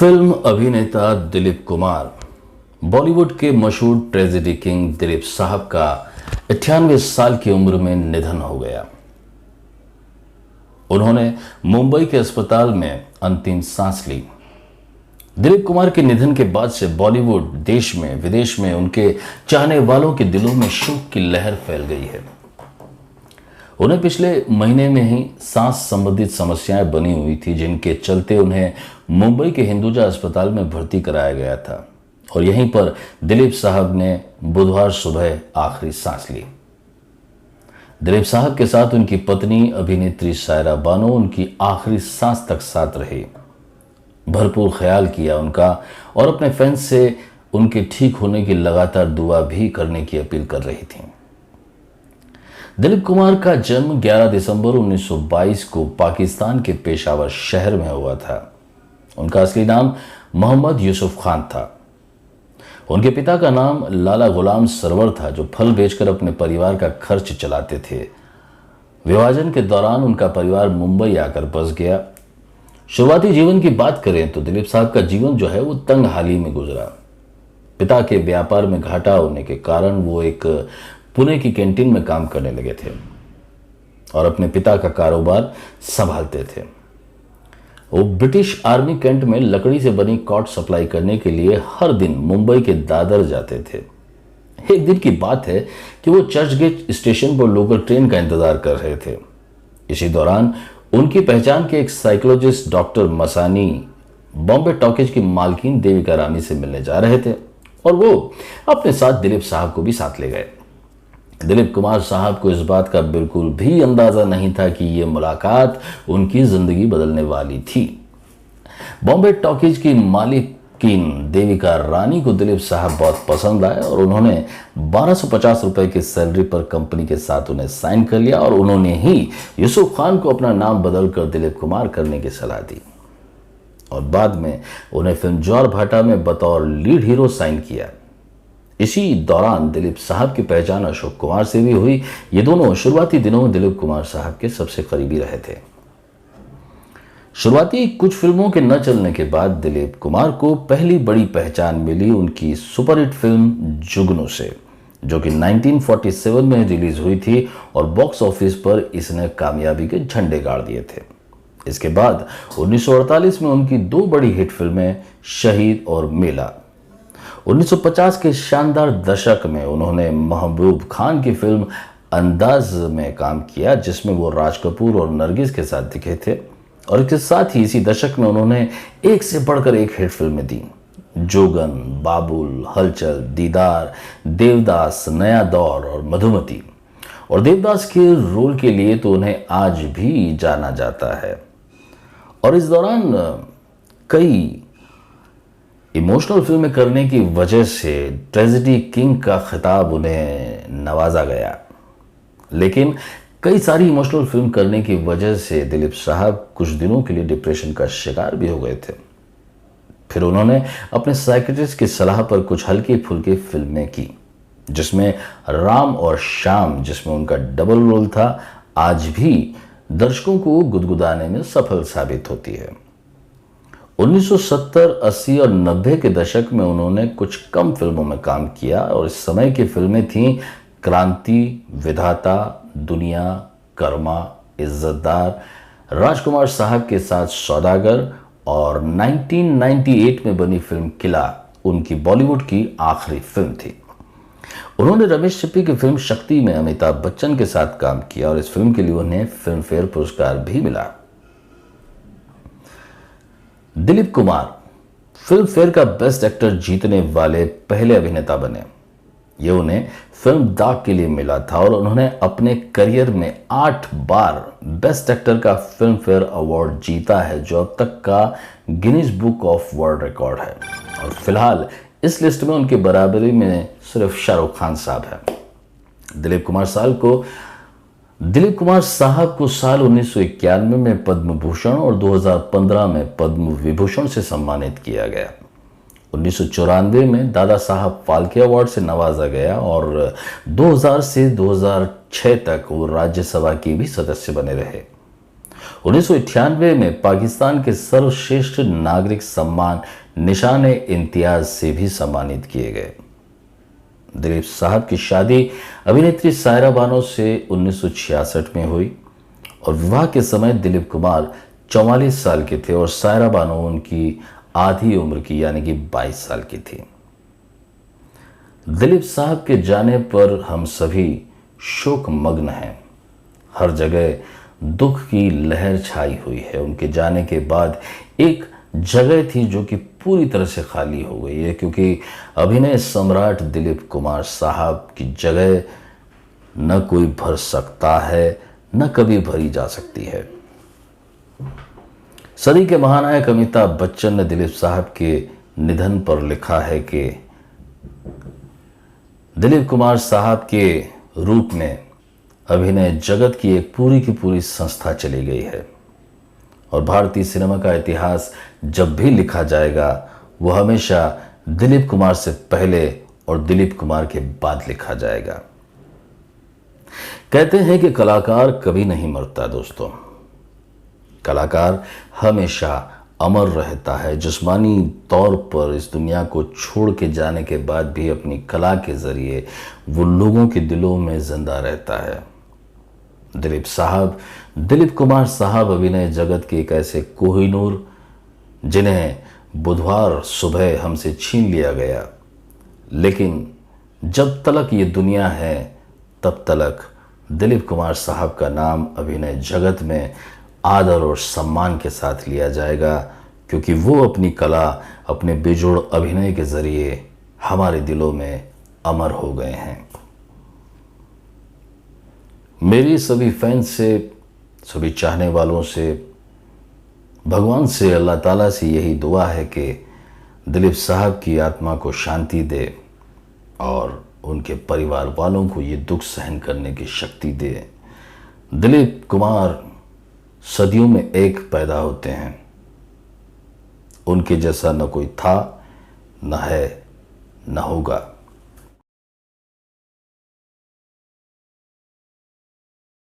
Film अभिनेता दिलीप कुमार, बॉलीवुड के मशहूर ट्रेजेडी किंग दिलीप साहब का 98 साल की उम्र में निधन हो गया। उन्होंने मुंबई के अस्पताल में अंतिम सांस ली। दिलीप कुमार के निधन के बाद से बॉलीवुड देश में विदेश में उनके चाहने वालों के दिलों में शोक की लहर फैल गई है। उन्हें पिछले महीने में ही सांस संबंधित समस्याएं बनी हुई थी, जिनके चलते उन्हें मुंबई के हिंदुजा अस्पताल में भर्ती कराया गया था और यहीं पर दिलीप साहब ने बुधवार सुबह आखिरी सांस ली। दिलीप साहब के साथ उनकी पत्नी अभिनेत्री सायरा बानो उनकी आखिरी सांस तक साथ रही, भरपूर ख्याल किया उनका और अपने फैंस से उनके ठीक होने की लगातार दुआ भी करने की अपील कर रही थी। दिलीप कुमार का जन्म 11 दिसंबर 1922 को पाकिस्तान के पेशावर शहर में हुआ था। उनका असली नाम मोहम्मद यूसुफ खान था। उनके पिता का नाम लाला गुलाम सरवर था, जो फल बेचकर अपने परिवार का खर्च चलाते थे। विभाजन के दौरान उनका परिवार मुंबई आकर बस गया। शुरुआती जीवन की बात करें तो दिलीप साहब का जीवन जो है वो तंग हाली में गुजरा। पिता के व्यापार में घाटा होने के कारण वो एक पुणे की कैंटीन में काम करने लगे थे और अपने पिता का कारोबार संभालते थे। वो ब्रिटिश आर्मी कैंट में लकड़ी से बनी कॉट सप्लाई करने के लिए हर दिन मुंबई के दादर जाते थे। एक दिन की बात है कि वो चर्चगेट स्टेशन पर लोकल ट्रेन का इंतजार कर रहे थे। इसी दौरान उनकी पहचान के एक psychologist doctor Masani Bombay talkies की मालकिन देविका रानी से मिलने जा रहे थे और वो अपने साथ दिलीप साहब को भी साथ ले गए। दिलीप कुमार साहब को इस बात का बिल्कुल भी अंदाजा नहीं था कि यह मुलाकात उनकी जिंदगी बदलने वाली थी। बॉम्बे टॉकीज की मालिकिन देविका रानी को दिलीप साहब बहुत पसंद आए और उन्होंने 1250 रुपए की सैलरी पर कंपनी के साथ उन्हें साइन कर लिया और उन्होंने ही यूसुफ खान को अपना नाम बदलकर दिलीप कुमार करने की सलाह दी और बाद में उन्हें फिल्म ज्वार भाटा में बतौर लीड हीरो साइन किया। इसी दौरान दिलीप साहब की पहचान अशोक कुमार से भी हुई। ये दोनों शुरुआती दिनों में दिलीप कुमार साहब के सबसे करीबी रहे थे। शुरुआती कुछ फिल्मों के न चलने के बाद दिलीप कुमार को पहली बड़ी पहचान मिली उनकी सुपरहिट फिल्म जुगनू से, जो कि 1947 में रिलीज हुई थी और बॉक्स ऑफिस पर इसने कामयाबी के झंडे गाड़ दिए थे। इसके बाद 1948 में उनकी दो बड़ी हिट फिल्में शहीद और मेला। 1950 के शानदार दशक में उन्होंने महबूब खान की फिल्म अंदाज में काम किया, जिसमें वो राज कपूर और नरगिस के साथ दिखे थे और इसके साथ ही इसी दशक में उन्होंने एक से बढ़कर एक हिट फिल्में दी। जोगन, बाबुल, हलचल, दीदार, देवदास, नया दौर और मधुमती। और देवदास के रोल के लिए तो उन्हें आज भी जाना जाता है और इस दौरान कई इमोशनल फिल्में करने की वजह से ट्रेजेडी किंग का खिताब उन्हें नवाजा गया। लेकिन कई सारी इमोशनल फिल्म करने की वजह से दिलीप साहब कुछ दिनों के लिए डिप्रेशन का शिकार भी हो गए थे। फिर उन्होंने अपने साइकियाट्रिस्ट की सलाह पर कुछ हल्की फुल्की फिल्में की, जिसमें राम और श्याम, जिसमें उनका डबल रोल था, आज भी दर्शकों को गुदगुदाने में सफल साबित होती है। 1970, 80 और 90 के दशक में उन्होंने कुछ कम फिल्मों में काम किया और इस समय की फिल्में थीं क्रांति, विधाता, दुनिया, कर्मा, इज्जतदार, राजकुमार साहब के साथ सौदागर और 1998 में बनी फिल्म किला उनकी बॉलीवुड की आखिरी फिल्म थी। उन्होंने रमेश सिप्पी की फिल्म शक्ति में अमिताभ बच्चन के साथ काम किया और इस फिल्म के लिए उन्हें फिल्म फेयर पुरस्कार भी मिला। दिलीप कुमार फिल्म फेयर का बेस्ट एक्टर जीतने वाले पहले अभिनेता बने। यह उन्हें फिल्म दाग के लिए मिला था और उन्होंने अपने करियर में 8 बार बेस्ट एक्टर का फिल्म फेयर अवार्ड जीता है, जो अब तक का Guinness book of world record है। और फिलहाल इस लिस्ट में उनके बराबरी में सिर्फ शाहरुख खान साहब है। दिलीप कुमार साहब को साल 1991 में पद्म भूषण और 2015 में पद्म विभूषण से सम्मानित किया गया। 1994 में दादा साहब फाल्के अवार्ड से नवाजा गया और 2000 से 2006 तक वो राज्यसभा के भी सदस्य बने रहे। 1998 में पाकिस्तान के सर्वश्रेष्ठ नागरिक सम्मान निशान इम्तियाज से भी सम्मानित किए गए। दिलीप साहब की शादी अभिनेत्री सायरा बानो से 1966 में हुई और विवाह के समय दिलीप कुमार 44 साल के थे और सायरा बानो उनकी आधी उम्र की यानी कि 22 साल की थी। दिलीप साहब के जाने पर हम सभी शोकमग्न हैं। हर जगह दुख की लहर छाई हुई है। उनके जाने के बाद एक जगह थी जो कि पूरी तरह से खाली हो गई है, क्योंकि अभिनय सम्राट दिलीप कुमार साहब की जगह न कोई भर सकता है, न कभी भरी जा सकती है। सदी के महानायक अमिताभ बच्चन ने दिलीप साहब के निधन पर लिखा है कि दिलीप कुमार साहब के रूप में अभिनय जगत की एक पूरी की पूरी संस्था चली गई है और भारतीय सिनेमा का इतिहास जब भी लिखा जाएगा वो हमेशा दिलीप कुमार से पहले और दिलीप कुमार के बाद लिखा जाएगा। कहते हैं कि कलाकार कभी नहीं मरता दोस्तों, कलाकार हमेशा अमर रहता है। जिस्मानी तौर पर इस दुनिया को छोड़ के जाने के बाद भी अपनी कला के जरिए वो लोगों के दिलों में जिंदा रहता है। दिलीप कुमार साहब अभिनय जगत के एक ऐसे कोहिनूर जिन्हें बुधवार सुबह हमसे छीन लिया गया, लेकिन जब तलक ये दुनिया है तब तलक दिलीप कुमार साहब का नाम अभिनय जगत में आदर और सम्मान के साथ लिया जाएगा, क्योंकि वो अपनी कला, अपने बेजोड़ अभिनय के जरिए हमारे दिलों में अमर हो गए हैं। मेरी सभी फैंस से, सभी चाहने वालों से, भगवान से, अल्लाह ताला से यही दुआ है कि दिलीप साहब की आत्मा को शांति दे और उनके परिवार वालों को ये दुख सहन करने की शक्ति दे। दिलीप कुमार सदियों में एक पैदा होते हैं, उनके जैसा न कोई था, न है, न होगा।